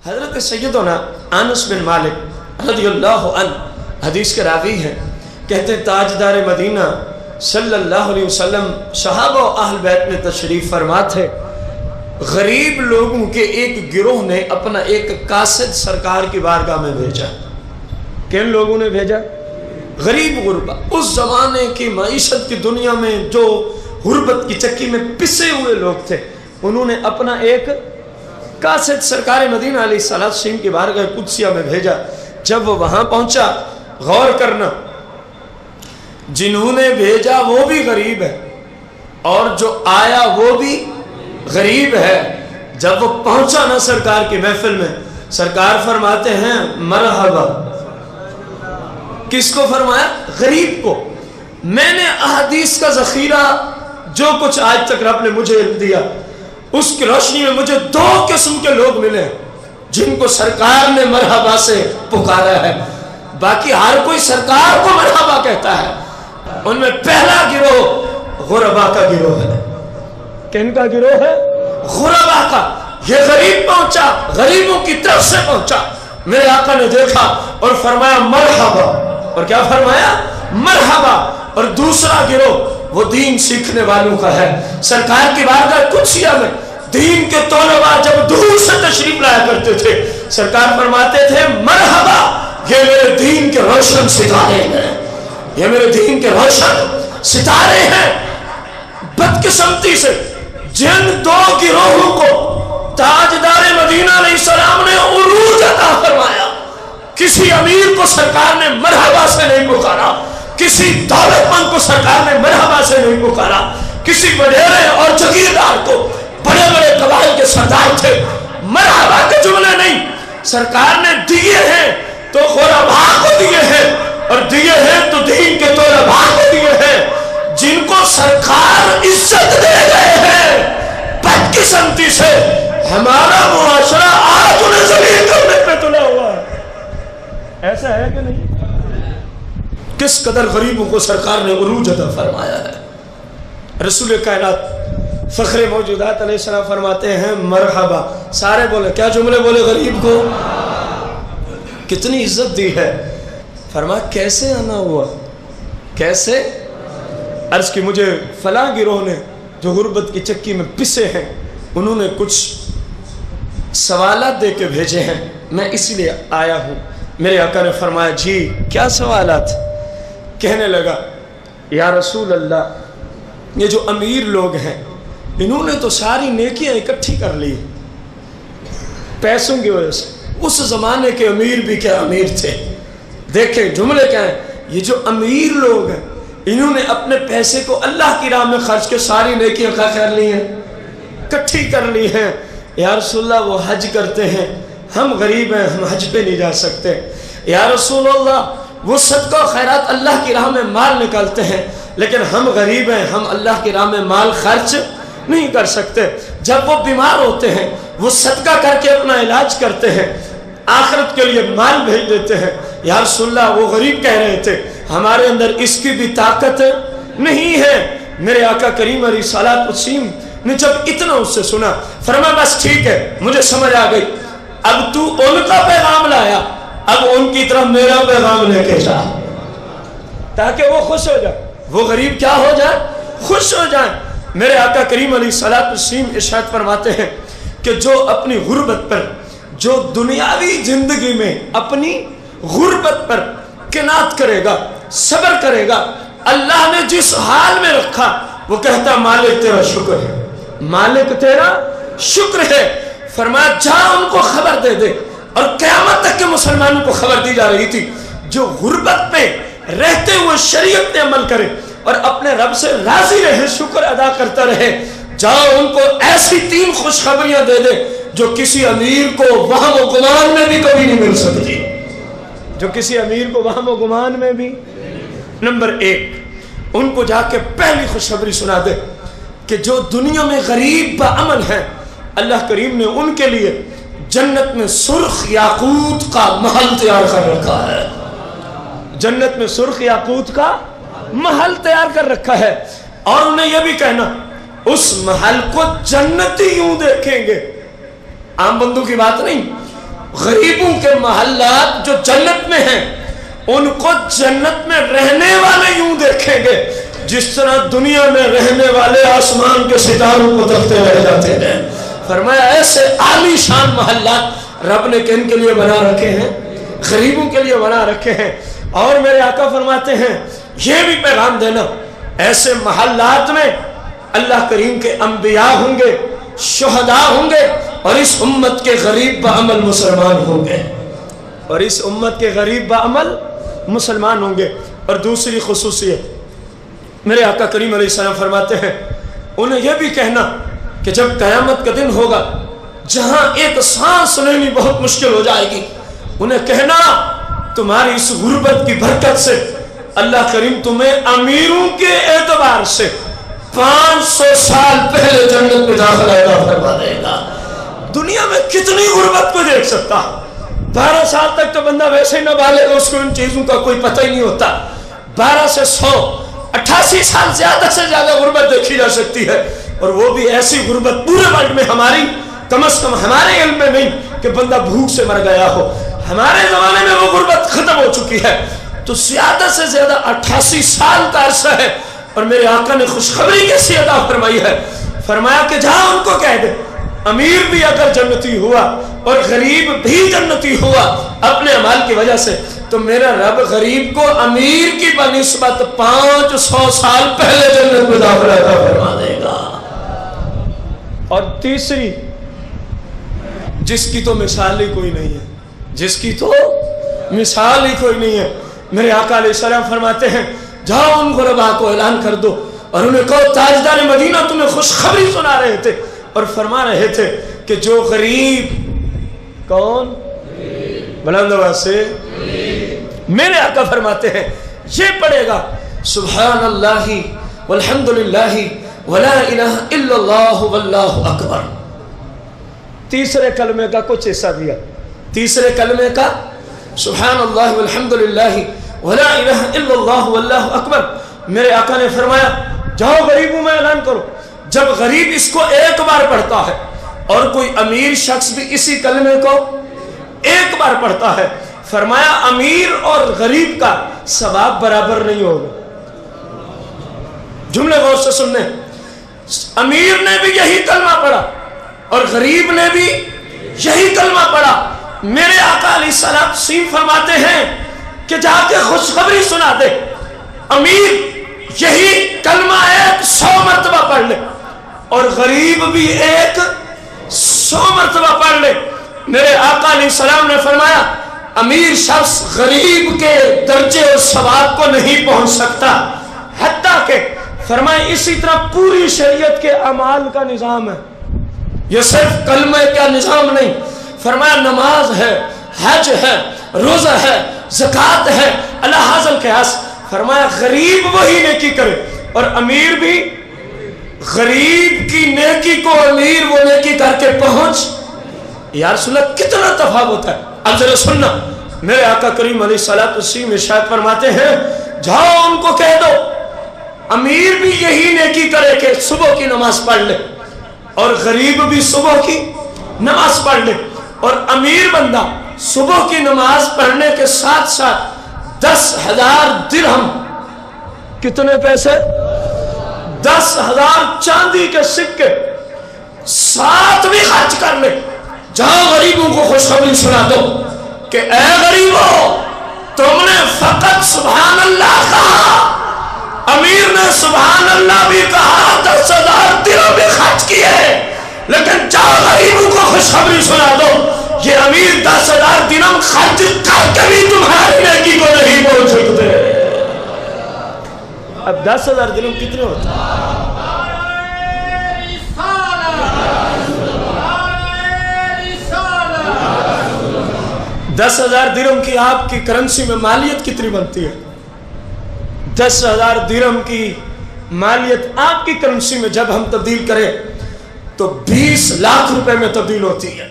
حضرت سیدنا انس بن مالک رضی اللہ عنہ حدیث کے راوی ہیں، کہتے ہیں تاجدار مدینہ صلی اللہ علیہ وسلم صحابہ و اہل بیت میں تشریف فرما تھے۔ غریب لوگوں کے ایک گروہ نے اپنا ایک قاصد سرکار کی بارگاہ میں بھیجا۔ کن لوگوں نے بھیجا؟ غریب غربا، اس زمانے کی معیشت کی دنیا میں جو غربت کی چکی میں پسے ہوئے لوگ تھے، انہوں نے اپنا ایک قاصد سرکار مدینہ علیہ السلام کی بارگاہ قدسیہ میں بھیجا۔ جب وہ وہاں پہنچا، غور کرنا، جنہوں نے بھیجا وہ بھی غریب ہے اور جو آیا وہ بھی غریب ہے۔ جب وہ پہنچا نا سرکار کی محفل میں، سرکار فرماتے ہیں مرحبا۔ کس کو فرمایا؟ غریب کو۔ میں نے احادیث کا ذخیرہ جو کچھ آج تک رب نے مجھے علم دیا، اس کی روشنی میں مجھے دو قسم کے لوگ ملے جن کو سرکار نے مرحبا سے پکارا ہے۔ باقی ہر کوئی سرکار کو مرحبا کہتا ہے۔ ان میں پہلا گروہ غربا کا گروہ ہے۔ کن کا گروہ ہے؟ غربا کا۔ یہ غریب پہنچا، غریبوں کی طرف سے پہنچا، میرے آقا نے دیکھا اور فرمایا مرحبا۔ اور کیا فرمایا؟ مرحبا۔ اور دوسرا گروہ وہ دین سیکھنے والوں کا ہے۔ سرکار کی بارگاہ قدسیہ میں دین کے طلباء جب دور سے تشریف لایا کرتے تھے، سرکار فرماتے تھے مرحبا، یہ میرے دین کے روشن ستارے ہیں، یہ میرے دین کے روشن ستارے ہیں۔ بدقسمتی سے جن دو گروہوں کو تاجدار مدینہ علیہ السلام نے عروج عطا فرمایا، کسی امیر کو سرکار نے مرحبا سے نہیں پکارا، کسی دولت مند کو سرکار نے مرحبا سے نہیں پکارا، کسی وڈیرے اور جگیردار کو، بڑے بڑے قبائل کے سردار تھے، مرحبا کے جملے نہیں، سرکار نے دیے ہیں تو غربا کو دیے ہیں، اور دیے ہیں تو دین کے طلباء کو دیے ہیں۔ جن کو سرکار عزت دے گئے ہیں، بدقسمتی سے ہمارا معاشرہ آج انہیں ذلیل کرنے پہ تلا ہوا ہے۔ ایسا ہے کہ نہیں؟ کس قدر غریبوں کو سرکار نے عروج عطا فرمایا ہے۔ رسول کائنات فخر موجودات علیہ السلام فرماتے ہیں مرحبا۔ سارے بولے، کیا جملے بولے؟ غریب کو کتنی عزت دی ہے۔ فرمایا کیسے آنا ہوا؟ کیسے؟ عرض کی مجھے فلاں گروہ نے جو غربت کی چکی میں پسے ہیں، انہوں نے کچھ سوالات دے کے بھیجے ہیں، میں اس لیے آیا ہوں۔ میرے آقا نے فرمایا جی کیا سوالات؟ کہنے لگا یا رسول اللہ، یہ جو امیر لوگ ہیں انہوں نے تو ساری نیکیاں اکٹھی کر لی پیسوں کی وجہ سے۔ اس زمانے کے امیر بھی کیا امیر تھے، دیکھیں جملے کیا ہیں۔ یہ جو امیر لوگ ہیں انہوں نے اپنے پیسے کو اللہ کی راہ میں خرچ کے ساری نیکیاں کیا کر لی ہیں، اکٹھی کر لی ہیں۔ یا رسول اللہ وہ حج کرتے ہیں، ہم غریب ہیں، ہم حج پہ نہیں جا سکتے۔ یا رسول اللہ وہ صدقہ و خیرات اللہ کی راہ میں مال نکالتے ہیں، لیکن ہم غریب ہیں، ہم اللہ کی راہ میں مال خرچ نہیں کر سکتے۔ جب وہ بیمار ہوتے ہیں وہ صدقہ کر کے اپنا علاج کرتے ہیں، آخرت کے لیے مال بھیج دیتے ہیں۔ یا رسول اللہ وہ غریب کہہ رہے تھے ہمارے اندر اس کی بھی طاقت نہیں ہے۔ میرے آقا کریم علیہ الصلوۃ والتسلیم نے جب اتنا اس سے سنا، فرمایا بس ٹھیک ہے، مجھے سمجھ آ گئی، اب تو ان کا پیغام لایا، اب ان کی طرف میرا پیغام لے کے جا، تاکہ وہ خوش ہو جائے، وہ غریب کیا ہو جائے، خوش ہو جائیں۔ میرے آقا کریم علیہ الصلوۃ والتسلیم ارشاد فرماتے ہیں کہ جو اپنی غربت پر، جو دنیاوی زندگی میں اپنی غربت پر قناعت کرے گا، صبر کرے گا، اللہ نے جس حال میں رکھا وہ کہتا مالک تیرا شکر ہے، مالک تیرا شکر ہے۔ فرمایا جا ان کو خبر دے دے۔ اور قیامت تک کے مسلمانوں کو خبر دی جا رہی تھی جو غربت میں رہتے ہوئے شریعت پہ عمل کرے اور اپنے رب سے راضی رہے، شکر ادا کرتا رہے، جاؤ ان کو ایسی 3 خوشخبریاں دے دے جو کسی امیر کو وہم و گمان میں بھی کبھی نہیں مل سکتی، جو کسی امیر کو وہم و گمان میں بھی۔ نمبر 1، ان کو جا کے پہلی خوشخبری سنا دے کہ جو دنیا میں غریب با امن ہے، اللہ کریم نے ان کے لیے جنت میں سرخ یاقوت کا محل تیار کر رکھا ہے۔ جنت میں سرخ یاقوت کا محل تیار کر رکھا ہے، اور انہیں یہ بھی کہنا اس محل کو جنتی یوں دیکھیں گے، عام بندوں کی بات نہیں، غریبوں کے محلات جو جنت میں ہیں ان کو جنت میں رہنے والے یوں دیکھیں گے جس طرح دنیا میں رہنے والے آسمان کے ستاروں کو دیکھتے رہ جاتے ہیں۔ فرمایا ایسے عالی شان محلات رب نے کن کے لیے بنا رکھے ہیں؟ غریبوں کے لیے بنا رکھے ہیں۔ اور میرے آقا فرماتے ہیں یہ بھی پیغام دینا، ایسے محلات میں اللہ کریم کے انبیاء ہوں گے، شہداء ہوں گے، اور اس امت کے غریب بعمل مسلمان ہوں گے، اور اس امت کے غریب بعمل مسلمان ہوں گے۔ اور دوسری خصوصیت میرے آقا کریم علیہ السلام فرماتے ہیں انہیں یہ بھی کہنا کہ جب قیامت کا دن ہوگا جہاں ایک سانس لینی بہت مشکل ہو جائے گی، انہیں کہنا تمہاری اس غربت کی برکت سے اللہ کریم تمہیں امیروں کے اعتبار سے 500 سال پہلے جنت میں داخلہ فرما دے گا۔ دنیا میں کتنی غربت کو دیکھ سکتا، 12 سال تک تو بندہ ویسے ہی نہ بالغ، اس کو ان چیزوں کا کوئی پتہ ہی نہیں ہوتا۔ 12 سے 100 88 سال زیادہ سے زیادہ غربت دیکھی جا سکتی ہے، اور وہ بھی ایسی غربت پورے ورلڈ میں ہماری کم از کم ہمارے علم میں نہیں کہ بندہ بھوک سے مر گیا ہو، ہمارے زمانے میں وہ غربت ختم ہو چکی ہے۔ تو زیادہ سے زیادہ 88 سال کا عرصہ ہے، اور میرے آقا نے خوشخبری کیسی عطا فرمائی ہے، فرمایا کہ جہاں ان کو کہہ دے امیر بھی اگر جنتی ہوا اور غریب بھی جنتی ہوا اپنے اعمال کی وجہ سے، تو میرا رب غریب کو امیر کی بنسبت 500 سال پہلے جنت میں داخلہ عطا فرما دے گا۔ اور تیسری، جس کی تو مثال ہی کوئی نہیں ہے، جس کی تو مثال ہی کوئی نہیں ہے، میرے آقا علیہ السلام فرماتے ہیں جاؤ ان غرباء کو اعلان کر دو اور انہیں کہو تاجدار مدینہ تمہیں خوشخبری سنا رہے تھے اور فرما رہے تھے کہ جو غریب، کون؟ بلند آواز سے میرے آقا فرماتے ہیں یہ پڑھے گا سبحان اللہ والحمدللہ ولا الہ الا اللہ واللہ اکبر، تیسرے کلمے کا کچھ حصہ دیا، تیسرے کلمے کا سبحان اللہ والحمدللہ ولا الہ الا اللہ واللہ اکبر، میرے آقا نے فرمایا جاؤ غریبوں میں اعلان کرو۔ جب غریب اس کو ایک بار پڑھتا ہے اور کوئی امیر شخص بھی اسی کلمے کو ایک بار پڑھتا ہے، فرمایا امیر اور غریب کا ثواب برابر نہیں ہوگا۔ جملے غور سے سننے، امیر نے بھی یہی کلمہ پڑھا اور غریب نے بھی یہی کلمہ پڑھا، میرے آقا علیہ السلام سین فرماتے ہیں کہ جا کے خوشخبری سنا دے، امیر یہی کلمہ 100 مرتبہ پڑھ لے اور غریب بھی 100 مرتبہ پڑھ لے، میرے آقا علیہ السلام نے فرمایا امیر شخص غریب کے درجے اور ثواب کو نہیں پہنچ سکتا، حتیٰ کہ فرمائے اسی طرح پوری شریعت کے اعمال کا نظام ہے، یہ صرف کلمہ کا نظام نہیں، فرمایا نماز ہے، حج ہے، روزہ ہے، زکوٰۃ ہے، اللہ حاصل قیاس، فرمایا غریب وہی نیکی کرے اور امیر بھی غریب کی نیکی کو امیر وہ نیکی کر کے پہنچ۔ یا رسول اللہ کتنا تفاوت ہے، اب ذرا سننا، میرے آقا کریم علیہ الصلوۃ والسلام ارشاد فرماتے ہیں جاؤ ان کو کہہ دو امیر بھی یہی نیکی کرے کہ صبح کی نماز پڑھ لے اور غریب بھی صبح کی نماز پڑھ لے، اور امیر بندہ صبح کی نماز پڑھنے کے ساتھ ساتھ 10,000 درہم، کتنے پیسے؟ 10,000 چاندی کے سکے ساتھ بھی خرچ کر لے۔ جہاں غریبوں کو خوشخبری سنا دو کہ اے غریبوں تم نے فقط سبحان اللہ کہا، امیر نے سبحان اللہ بھی کہا، 10,000 درہم بھی خرچ کیے، لیکن جہاں غریبوں کو خوشخبری سنا دو یہ امیر 10,000 درہم خرچ کر کے بھی تمہاری نیکی کو نہیں پہنچ سکتے۔ اب 10,000 درہم کتنے ہوتے ہیں؟ 10,000 درہم کی آپ کی کرنسی میں مالیت کتنی بنتی ہے؟ 10,000 درہم کی مالیت آپ کی کرنسی میں جب ہم تبدیل کریں تو 20 لاکھ روپے میں تبدیل ہوتی ہے۔